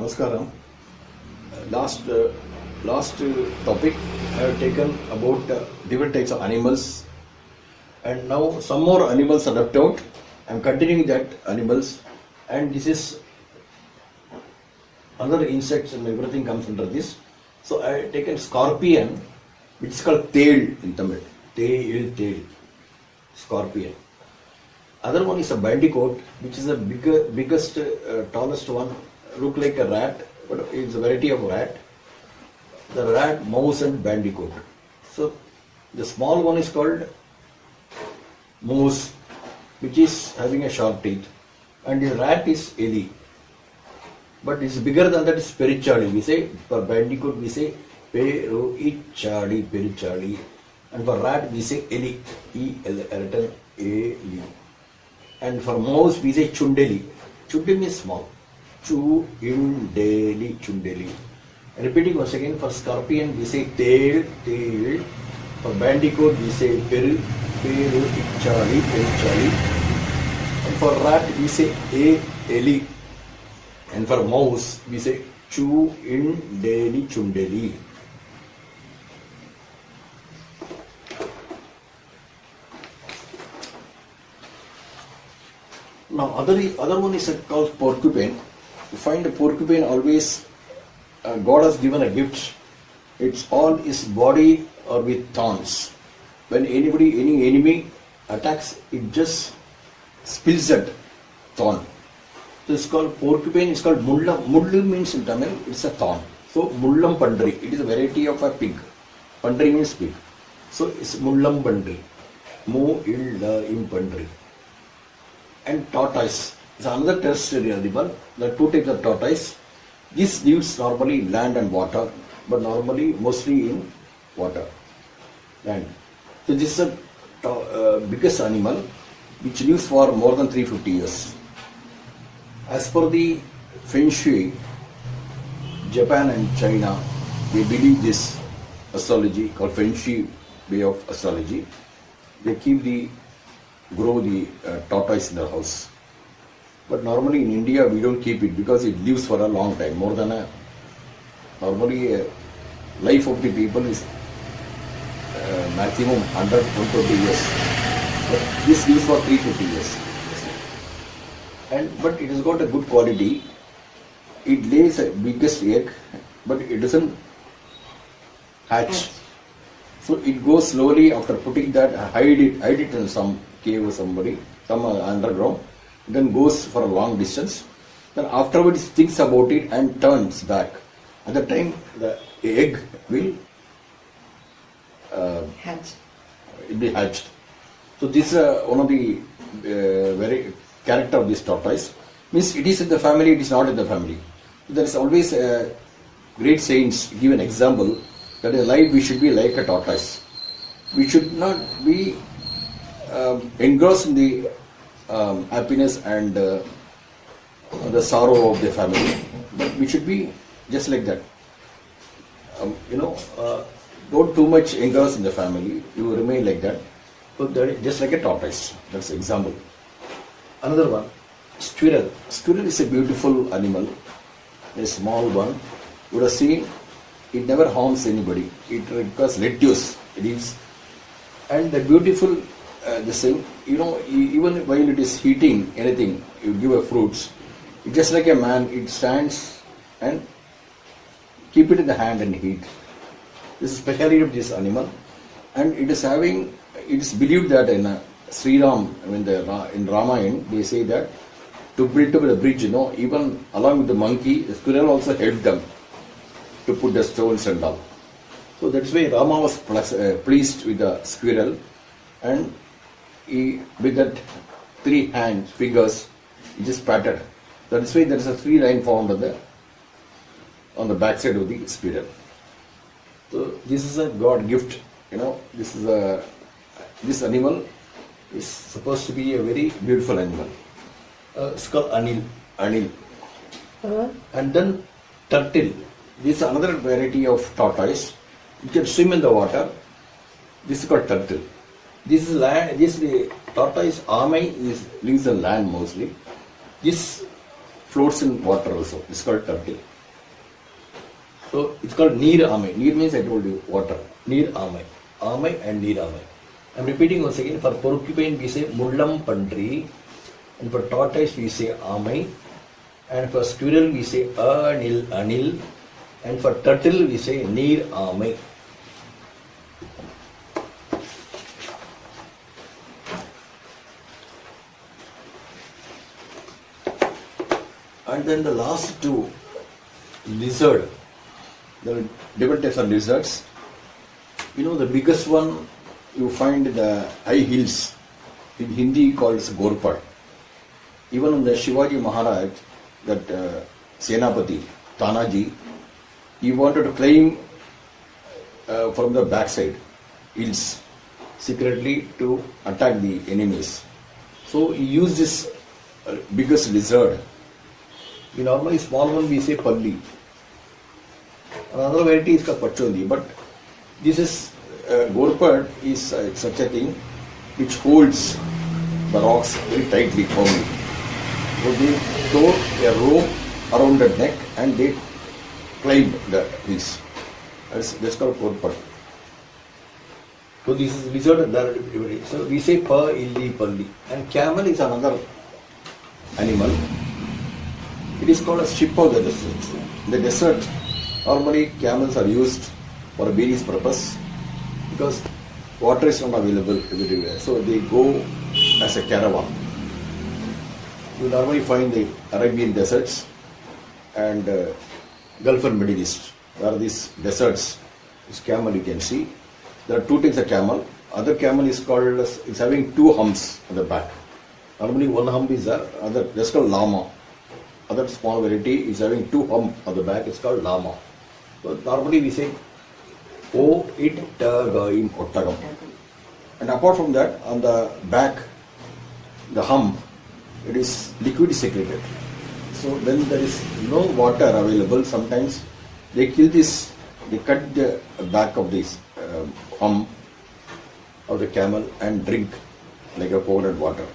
Namaskaram. Last topic I have taken about different types of animals, and now some more animals are left out. I am continuing that animals, and this is other insects and everything comes under this. So I have taken scorpion, which is called tail in Tamil. Tail. Scorpion. Other one is a bandicoot, which is the biggest, tallest one. Look like a rat, but it's a variety of rat. The rat, mouse, and bandicoot. So the small one is called mouse, which is having a sharp teeth, and the rat is eli. But it's bigger than that is perichali. We say for bandicoot we say perichali, and for rat we say eli, eli. And for mouse we say chundeli. Chundeli means small. Chundeli. Repeating once again, for scorpion we say tail. For bandicoot we say perichali. And for rat we say eli. And for mouse we say chundeli. Now other one is called porcupine. You find a porcupine always, God has given a gift. It's all his body or with thorns. When any enemy attacks, it just spills that thorn. So it's called porcupine. It's called mullam. Mullu means in Tamil it's a thorn. So mullam pandri. It is a variety of a pig. Pandri means pig. So it's mullam pandri. Im pandri. And tortoise is another terrestrial animal. There are two types of tortoise. This lives normally in land and water, but normally mostly in water. Land. So this is the biggest animal which lives for more than 350 years. As per the Feng Shui, Japan and China, they believe this astrology called Feng Shui way of astrology. They grow the tortoise in their house. But normally in India we don't keep it because it lives for a long time, more than normally life of the people is maximum 120 years. But this lives for 350 years. But it has got a good quality. It lays a biggest egg, but it doesn't hatch. So it goes slowly after putting that, hide it in some cave or some underground, then goes for a long distance. Then afterwards thinks about it and turns back. At the time the egg will be hatched. So this is one of the very character of this tortoise. Means it is in the family, it is not in the family. There is always great saints give an example that in life we should be like a tortoise. We should not be engrossed in the happiness and the sorrow of the family, but we should be just like that. Don't too much engrossed in the family, you remain like that. So that is just like a tortoise. That's an example. Another one, squirrel. Squirrel is a beautiful animal, a small one. You would have seen it never harms anybody. It requires lettuce. It is, and the beautiful this thing, even while it is eating anything, you give a fruits, it's just like a man, it stands and keep it in the hand and eat. This is speciality of this animal, and it is believed that in Sri Ram, in Ramayana, they say that to build up the bridge, even along with the monkey, the squirrel also helped them to put the stones and all. So that's why Rama was pleased with the squirrel, and with that 3 fingers, he just patted. That's why there is a 3 line found on the backside of the squirrel. So this is a God gift. This animal is supposed to be a very beautiful animal. It's called anil. And then turtle. This is another variety of tortoise. It can swim in the water. This is called turtle. This is land. This tortoise amai lives on land mostly. This floats in water also. It's called turtle. So it's called Neer Amai. Neer means I told you water. Neer Amai. Amai and Neer Amai. I'm repeating once again. For porcupine we say Mullam Pandri, and for tortoise we say Amai, and for squirrel we say Anil, and for turtle we say Neer Amai. And then the last two, lizard. There are different types of lizards. You know, the biggest one you find the high hills. In Hindi called as Gorpad. Even in the Shivaji Maharaj, that Senapati, Tanaji, he wanted to climb from the backside hills secretly to attack the enemies. So he used this biggest lizard. In normally small one we say Palli. Another variety is called Pachodi, but this is Gorpad is such a thing which holds the rocks very tightly firmly. So they throw a rope around the neck and they climb the hills. That's called Gorpad. So this is lizard and there are different. So we say Pa, Illi, Palli. And camel is another animal. It is called a ship of the desert. In the desert, normally camels are used for various purpose because water is not available everywhere. So they go as a caravan. You normally find the Arabian deserts and Gulf and Middle East. There are these deserts. This camel you can see. There are two types of camel. Other camel is called as, it's having two humps on the back. Normally one hump is there. Other that's called llama. Other small variety is having two hump on the back. It's called llama. So normally we say O it Gaim Ottagam. And apart from that, on the back, the hump, it is liquid secreted. So when there is no water available, sometimes they kill this, they cut the back of this hump of the camel and drink like a coconut water.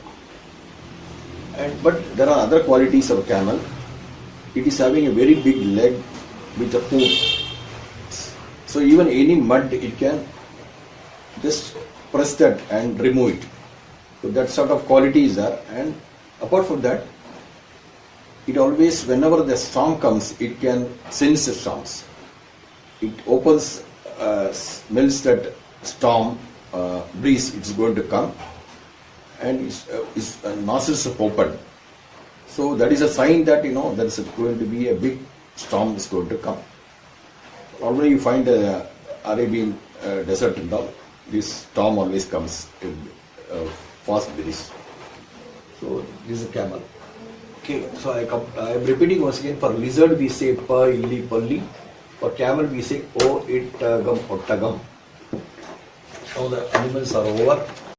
But there are other qualities of camel. It is having a very big leg with a hook. So even any mud, it can just press that and remove it. So that sort of quality is there. And apart from that, it always, whenever the storm comes, it can sense the storms. It opens, smells that storm breeze, it's going to come, and its nostrils are open. So that is a sign that there is going to be a big storm is going to come. Normally you find the Arabian desert and all, this storm always comes in fast breeze. So this is a camel. Okay, so I am repeating once again. For lizard we say Pa, Illi, Palli. For camel we say O, It, Gam, Ottagam. Now the animals are over.